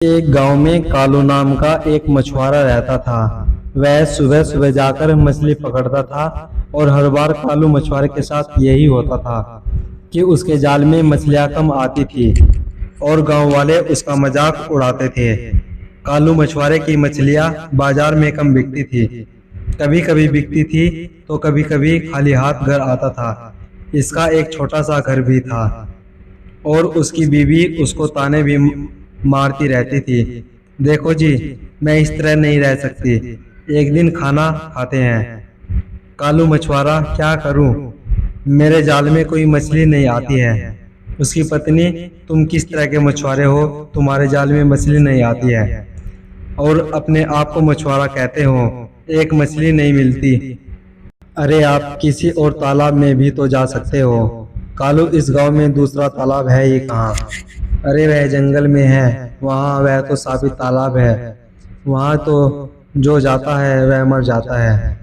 एक गांव में कालू नाम का एक मछुआरा रहता था। वह सुबह सुबह जाकर मछली पकड़ता था और हर बार कालू मछुआरे के साथ यही होता था कि उसके जाल में मछलियां कम आती थी और गांव वाले उसका मजाक उड़ाते थे। कालू मछुआरे की मछलियां बाजार में कम बिकती थी, कभी कभी बिकती थी तो कभी कभी खाली हाथ घर आता था। इसका एक छोटा सा घर भी था और उसकी बीवी उसको ताने भी मारती रहती थी। देखो जी, मैं इस तरह नहीं रह सकती, एक दिन खाना खाते हैं। कालू मछुआरा, क्या करूं, मेरे जाल में कोई मछली नहीं आती है। उसकी पत्नी, तुम किस तरह के मछुआरे हो, तुम्हारे जाल में मछली नहीं आती है और अपने आप को मछुआरा कहते हो, एक मछली नहीं मिलती। अरे आप किसी और तालाब में भी तो जा सकते हो। कालू, इस गांव में दूसरा तालाब है ही कहाँ? अरे वह जंगल में है, वहाँ वह तो साबित तालाब है, वहाँ तो जो जाता है वह मर जाता है।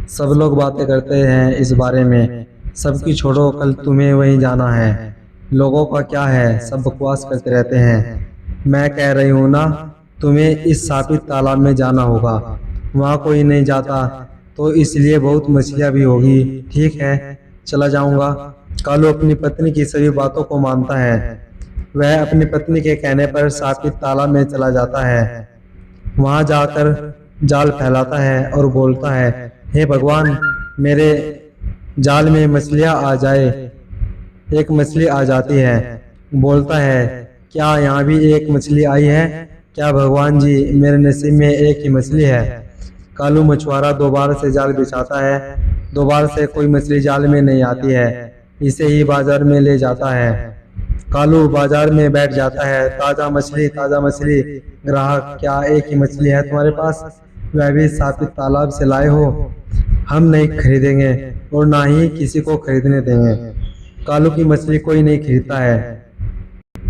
सब लोग बातें करते हैं इस बारे में, सबकी छोड़ो, कल तुम्हें वहीं जाना है। लोगों का क्या है, सब बकवास करते रहते हैं। मैं कह रही हूँ ना, तुम्हें इस साबित तालाब में जाना होगा, वहाँ कोई नहीं जाता तो इसलिए बहुत मछलियाँ भी होगी। ठीक है, चला जाऊंगा। कालू अपनी पत्नी की सभी बातों को मानता है। वह अपनी पत्नी के कहने पर सापित तालाब में चला जाता है। वहां जाकर जाल फैलाता है और बोलता है, हे भगवान, मेरे जाल में मछलियां आ जाए। एक मछली आ जाती है। बोलता है, क्या यहाँ भी एक मछली आई है? क्या भगवान जी, मेरे नसीब में एक ही मछली है। कालू मछुआरा दोबारा से जाल बिछाता है। दोबारा से कोई मछली जाल में नहीं आती है। इसे ही बाजार में ले जाता है। कालू बाजार में बैठ जाता है। ताजा मछली, ताजा मछली। ग्राहक, क्या एक ही मछली है तुम्हारे पास? वह भी साबित तालाब से लाए हो? हम नहीं खरीदेंगे और ना ही किसी को खरीदने देंगे। कालू की मछली कोई नहीं खरीदता है।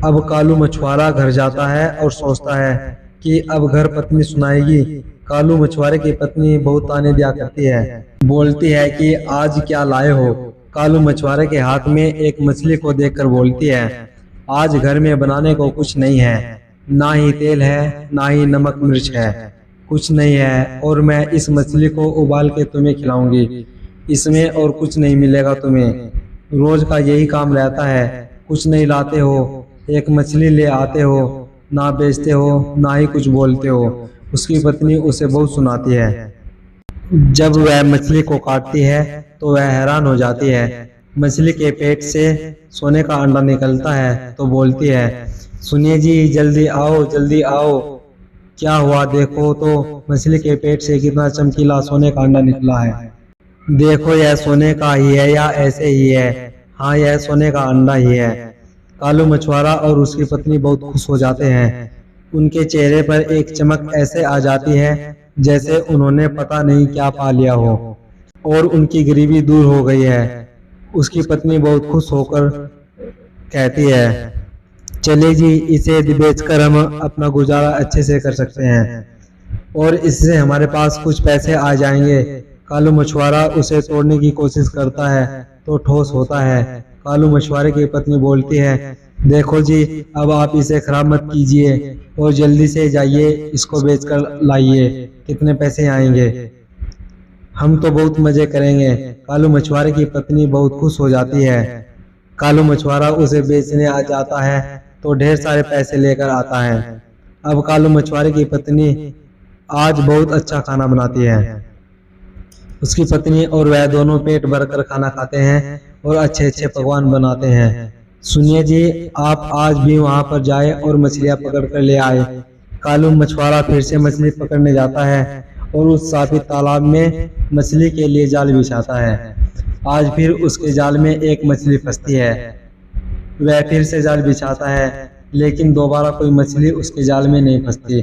अब कालू मछुआरा घर जाता है और सोचता है कि अब घर पत्नी सुनाएगी। कालू मछुआरे की पत्नी बहुत ताने दिया करती है। बोलती है कि आज क्या लाए हो? कालू मछुआरे के हाथ में एक मछली को देखकर बोलती है, आज घर में बनाने को कुछ नहीं है, ना ही तेल है, ना ही नमक मिर्च है, कुछ नहीं है, और मैं इस मछली को उबाल के तुम्हें खिलाऊंगी। इसमें और कुछ नहीं मिलेगा तुम्हें। रोज का यही काम रहता है, कुछ नहीं लाते हो, एक मछली ले आते हो, ना बेचते हो, ना ही कुछ बोलते हो। उसकी पत्नी उसे बहुत सुनाती है। जब वह मछली को काटती है तो वह हैरान हो जाती है। मछली के पेट से सोने का अंडा निकलता है तो बोलती है, सुनिए जी, जल्दी आओ, जल्दी आओ। क्या हुआ, देखो तो मछली के पेट से कितना चमकीला सोने का अंडा निकला है। देखो, यह सोने का ही है या ऐसे ही है? हाँ, यह सोने का अंडा ही है। कालू मछुआरा और उसकी पत्नी बहुत खुश हो जाते हैं। उनके चेहरे पर एक चमक ऐसे आ जाती है जैसे उन्होंने पता नहीं क्या पा लिया हो और उनकी गरीबी दूर हो गई है। उसकी पत्नी बहुत खुश होकर कहती है, चलिए जी, इसे बेचकर हम अपना गुजारा अच्छे से कर सकते हैं और इससे हमारे पास कुछ पैसे आ जाएंगे। कालू मछुआरा उसे तोड़ने की कोशिश करता है तो ठोस होता है। कालू मछुआरे की पत्नी बोलती है, देखो जी, अब आप इसे खराब मत कीजिए और जल्दी से जाइए, इसको बेचकर लाइए, कितने पैसे आएंगे, हम तो बहुत मजे करेंगे। कालू मछुआरे की पत्नी बहुत खुश हो जाती है। कालू मछुआरा उसे बेचने आ जाता है तो ढेर सारे पैसे लेकर आता है। अब कालू मछुआरे की पत्नी आज बहुत अच्छा खाना बनाती है। उसकी पत्नी और वह दोनों पेट भरकर खाना खाते हैं और अच्छे अच्छे पकवान बनाते हैं। सुनिए जी, आप आज भी वहां पर जाए और मछलियां पकड़ कर ले आए। कालू मछुआरा फिर से मछली पकड़ने जाता है और उस साबित तालाब में मछली के लिए जाल बिछाता है। आज फिर उसके जाल में एक मछली फंसती है। वह फिर से जाल बिछाता है, लेकिन दोबारा कोई मछली उसके जाल में नहीं फंसती।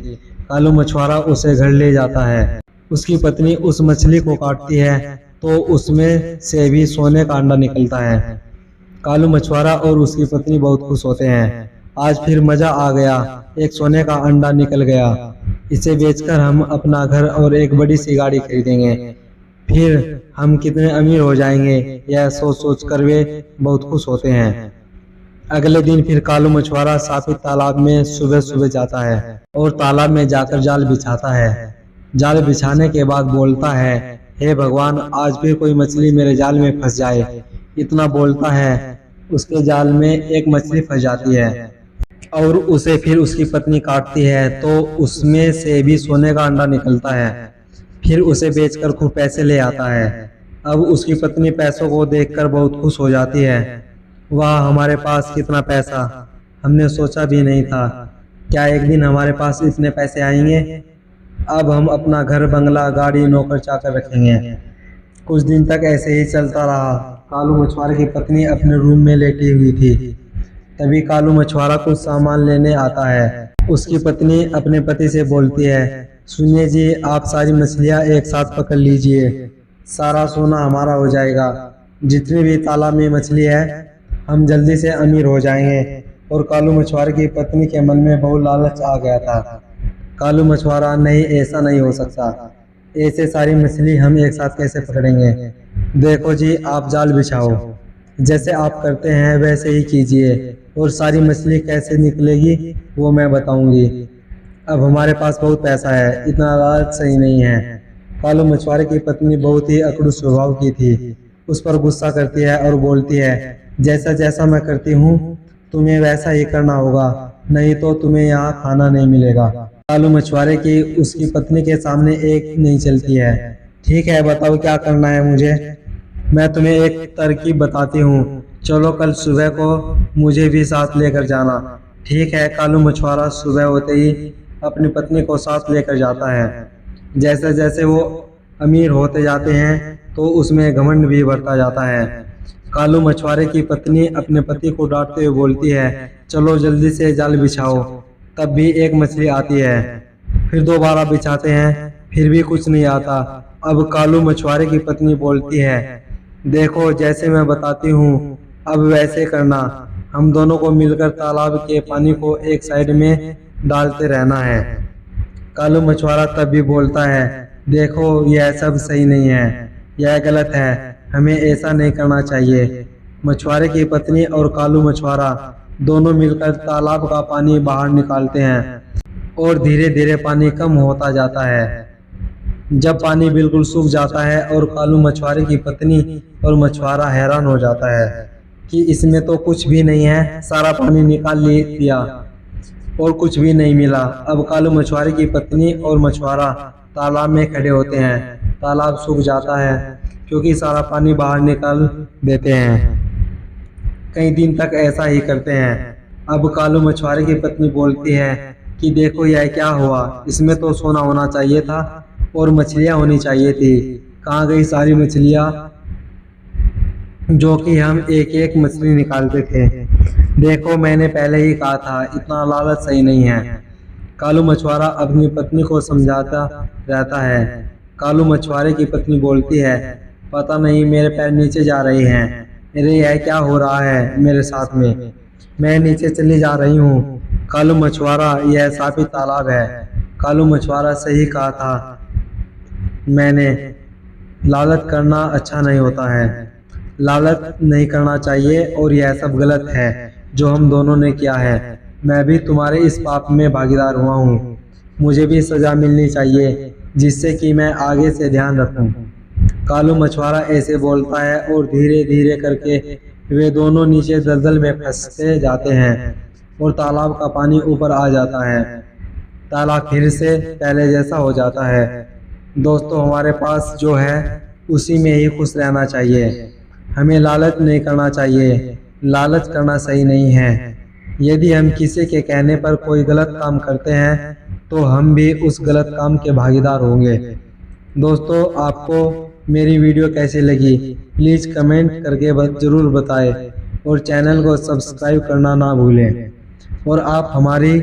कालू मछुआरा उसे घर ले जाता है। उसकी पत्नी उस मछली को काटती है तो उसमें से भी सोने का अंडा निकलता है। कालू मछुआरा और उसकी पत्नी बहुत खुश होते हैं। आज फिर मजा आ गया, एक सोने का अंडा निकल गया, इसे बेचकर हम अपना घर और एक बड़ी सी गाड़ी खरीदेंगे, फिर हम कितने अमीर हो जाएंगे। यह सोच सोच कर वे बहुत खुश होते हैं। अगले दिन फिर कालू मछुआरा साफी तालाब में सुबह सुबह जाता है और तालाब में जाकर जाल बिछाता है। जाल बिछाने के बाद बोलता है, हे भगवान, आज भी कोई मछली मेरे जाल में फंस जाए। इतना बोलता है, उसके जाल में एक मछली फंस जाती है और उसे फिर उसकी पत्नी काटती है तो उसमें से भी सोने का अंडा निकलता है। फिर उसे बेचकर खूब पैसे ले आता है। अब उसकी पत्नी पैसों को देखकर बहुत खुश हो जाती है। वाह, हमारे पास कितना पैसा, हमने सोचा भी नहीं था। क्या एक दिन हमारे पास इतने पैसे आएंगे? अब हम अपना घर, बंगला, गाड़ी, नौकर चाकर रखेंगे। कुछ दिन तक ऐसे ही चलता रहा। कालू मछुआरे की पत्नी अपने रूम में लेटी हुई थी। तभी कालू मछुआरा कुछ सामान लेने आता है। उसकी पत्नी अपने पति से बोलती है, सुनिए जी, आप सारी मछलियाँ एक साथ पकड़ लीजिए, सारा सोना हमारा हो जाएगा। जितनी भी तालाब में मछली है, हम जल्दी से अमीर हो जाएंगे। और कालू मछुआरे की पत्नी के मन में बहुत लालच आ गया था। कालू मछुआरा, नहीं, ऐसा नहीं हो सकता। ऐसे सारी मछली हम एक साथ कैसे पकड़ेंगे? देखो जी, आप जाल बिछाओ, जैसे आप करते हैं वैसे ही कीजिए, और सारी मछली कैसे निकलेगी वो मैं बताऊंगी। अब हमारे पास बहुत पैसा है, इतना लालच सही नहीं है। कालू मछुआरे की पत्नी बहुत ही अकड़ू स्वभाव की थी। उस पर गुस्सा करती है और बोलती है, जैसा जैसा मैं करती हूँ तुम्हें वैसा ही करना होगा, नहीं तो तुम्हें यहाँ खाना नहीं मिलेगा। कालू मछुआरे की उसकी पत्नी के सामने एक नहीं चलती है। ठीक है, बताओ क्या करना है मुझे? मैं तुम्हें एक तरकीब बताती हूँ, चलो कल सुबह को मुझे भी साथ लेकर जाना। ठीक है, कालू मछुआरा सुबह होते ही अपनी पत्नी को साथ लेकर जाता है। जैसे जैसे वो अमीर होते जाते हैं तो उसमें घमंड भी बढ़ता जाता है। कालू मछुआरे की पत्नी अपने पति को डांटते हुए बोलती है, चलो जल्दी से जाल बिछाओ। तब भी एक मछली आती है। फिर दोबारा बिछाते हैं, फिर भी कुछ नहीं आता। अब कालू मछुआरे की पत्नी बोलती है, देखो जैसे मैं बताती हूँ अब वैसे करना, हम दोनों को मिलकर तालाब के पानी को एक साइड में डालते रहना है। कालू मछुआरा तब भी बोलता है, देखो यह सब सही नहीं है, यह गलत है, हमें ऐसा नहीं करना चाहिए। मछुआरे की पत्नी और कालू मछुआरा दोनों मिलकर तालाब का पानी बाहर निकालते हैं और धीरे धीरे पानी कम होता जाता है। जब पानी बिल्कुल सूख जाता है और कालू मछुआरे की पत्नी और मछुआरा हैरान हो जाता है कि इसमें तो कुछ भी नहीं है, सारा पानी निकाल लिया और कुछ भी नहीं मिला। अब कालू मछुआरे की पत्नी और मछुआरा तालाब में खड़े होते हैं। तालाब सूख जाता है क्योंकि सारा पानी बाहर निकाल देते हैं। कई दिन तक ऐसा ही करते हैं। अब कालू मछुआरे की पत्नी बोलती है कि देखो यह क्या हुआ, इसमें तो सोना होना चाहिए था और मछलियाँ होनी चाहिए थी। कहाँ गई सारी मछलियाँ जो कि हम एक एक मछली निकालते थे? देखो मैंने पहले ही कहा था, इतना लालच सही नहीं है। कालू मछुआरा अपनी पत्नी को समझाता रहता है। कालू मछुआरे की पत्नी बोलती है, पता नहीं मेरे पैर नीचे जा रहे हैं, अरे यह क्या हो रहा है मेरे साथ में, मैं नीचे चली जा रही हूँ। कालू मछुआरा, यह साफी तालाब है। कालू मछुआरा, सही कहा था मैंने, लालच करना अच्छा नहीं होता है, लालच नहीं करना चाहिए और यह सब गलत है जो हम दोनों ने किया है। मैं भी तुम्हारे इस पाप में भागीदार हुआ हूँ, मुझे भी सजा मिलनी चाहिए जिससे कि मैं आगे से ध्यान रखूं। कालू मछुआरा ऐसे बोलता है और धीरे धीरे करके वे दोनों नीचे दलदल में फंसते जाते हैं और तालाब का पानी ऊपर आ जाता है। तालाब फिर से पहले जैसा हो जाता है। दोस्तों, हमारे पास जो है उसी में ही खुश रहना चाहिए, हमें लालच नहीं करना चाहिए, लालच करना सही नहीं है। यदि हम किसी के कहने पर कोई गलत काम करते हैं तो हम भी उस गलत काम के भागीदार होंगे। दोस्तों, आपको मेरी वीडियो कैसी लगी प्लीज़ कमेंट करके ज़रूर बताएं और चैनल को सब्सक्राइब करना ना भूलें। और आप हमारी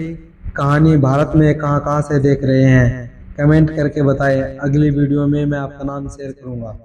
कहानी भारत में कहाँ से देख रहे हैं कमेंट करके बताएं। अगली वीडियो में मैं आपका नाम शेयर करूँगा।